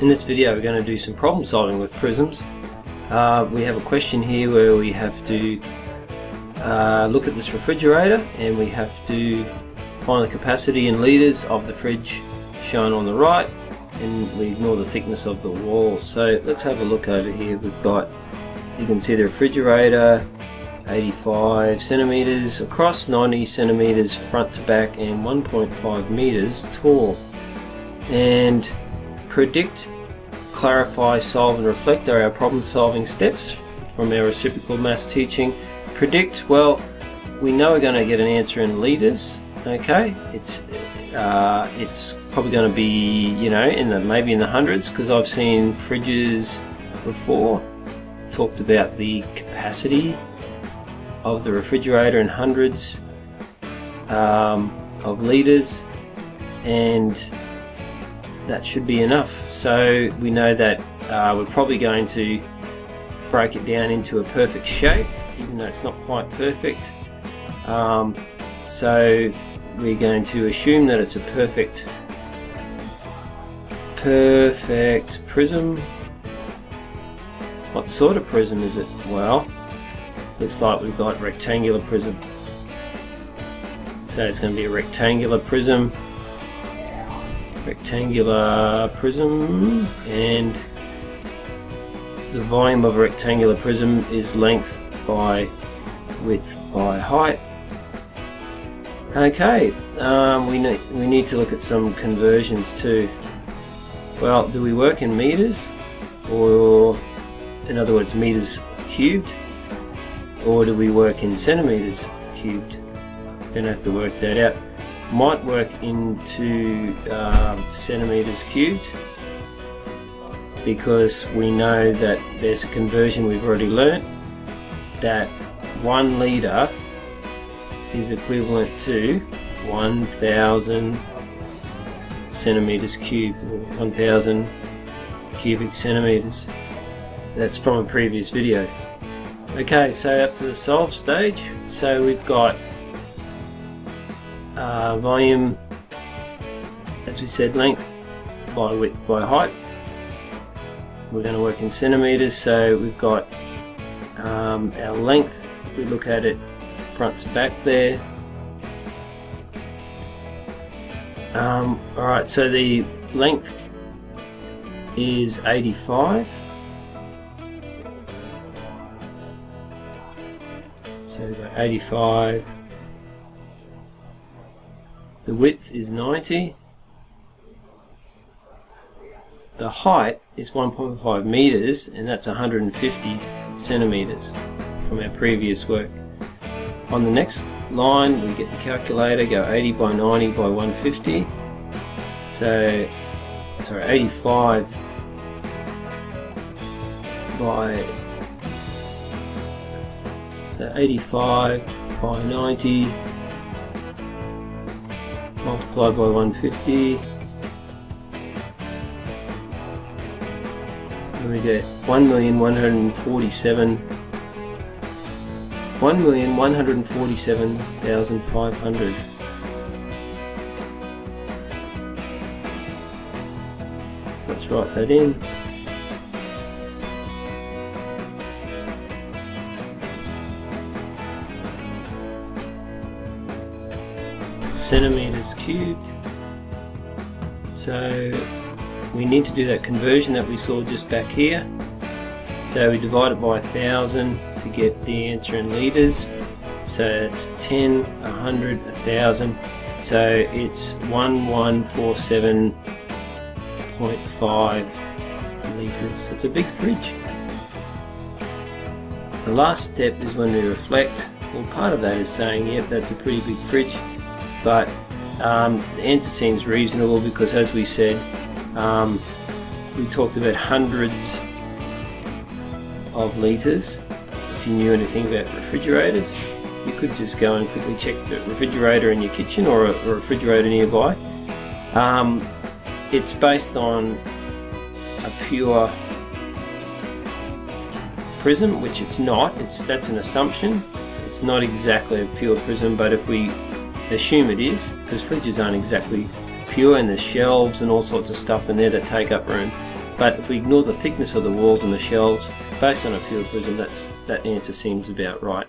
In this video we're going to do some problem solving with prisms. We have a question here where we have to look at this refrigerator and we have to find the capacity in litres of the fridge shown on the right, and we ignore the thickness of the wall. So let's have a look over here. We've got, you can see the refrigerator 85 centimeters across, 90 centimeters front to back, and 1.5 meters tall. And predict, clarify, solve and reflect are our problem solving steps from our reciprocal maths teaching. Predict, well, we know we're going to get an answer in litres. Okay, it's probably going to be, you know, maybe in the hundreds, because I've seen fridges before talked about the capacity of the refrigerator in hundreds of litres, and that should be enough. So we know that we're probably going to break it down into a perfect shape, even though it's not quite perfect. So we're going to assume that it's a perfect prism. What sort of prism is it? Well, looks like we've got rectangular prism. So it's going to be a rectangular prism, and the volume of a rectangular prism is length by width by height. Okay, we need to look at some conversions too. Well, do we work in meters, or in other words meters cubed, or do we work in centimeters cubed? Gonna have to work that out. Might work into centimeters cubed, because we know that there's a conversion we've already learnt, that 1 litre is equivalent to 1000 centimeters cubed, or 1000 cubic centimeters. That's from a previous video. Okay, so up to the solve stage. So we've got volume, as we said, length by width by height. We're going to work in centimeters, so we've got our length, if we look at it front to back there. Alright, so the length is 85. So we've got 85. The width is 90. The height is 1.5 meters, and that's 150 centimeters from our previous work. On the next line, we get the calculator, go 80 by 90 by 150. So, sorry, 85 by, so 85 by 90 multiplied by 150, and we get 1,147,500. So let's write that in. Centimeters cubed. So we need to do that conversion that we saw just back here. So we divide it by 1000 to get the answer in litres. So it's 10, 100, 1000. So it's 1147.5 litres. That's a big fridge. The last step is when we reflect. Well, part of that is saying, yep, that's a pretty big fridge. But the answer seems reasonable, because as we said, we talked about hundreds of litres. If you knew anything about refrigerators, you could just go and quickly check the refrigerator in your kitchen, or a refrigerator nearby. It's based on a pure prism, which it's not. That's an assumption. It's not exactly a pure prism, but if we assume it is, because fridges aren't exactly pure, and there's shelves and all sorts of stuff in there that take up room. But if we ignore the thickness of the walls and the shelves, based on a pure prism, that answer seems about right.